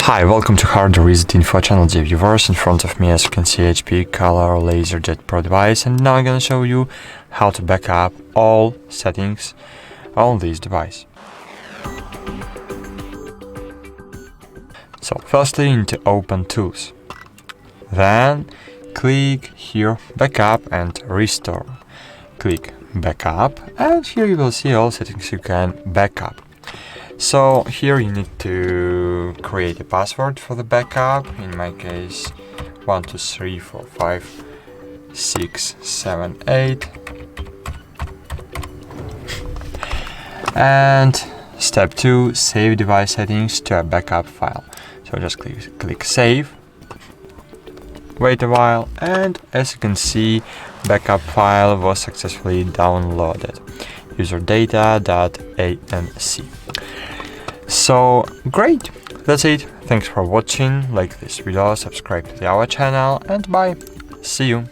Hi, welcome to HardReset.Info channel, dear viewers. In front of me, as you can see, HP Color LaserJet Pro device, and now I'm gonna show you how to back up all settings on this device. So firstly, you need to open Tools, then click here Backup and Restore. Click Backup, and here you will see all settings you can backup. So here you need to create a password for the backup. In my case, 1 2 3 4 5 6 7 8. And step 2, save device settings to a backup file. So just click save, wait a while, and as you can see, backup file was successfully downloaded. Userdata.amc. So great, that's it. Thanks for watching. Like this video, subscribe to our channel, and bye. See you.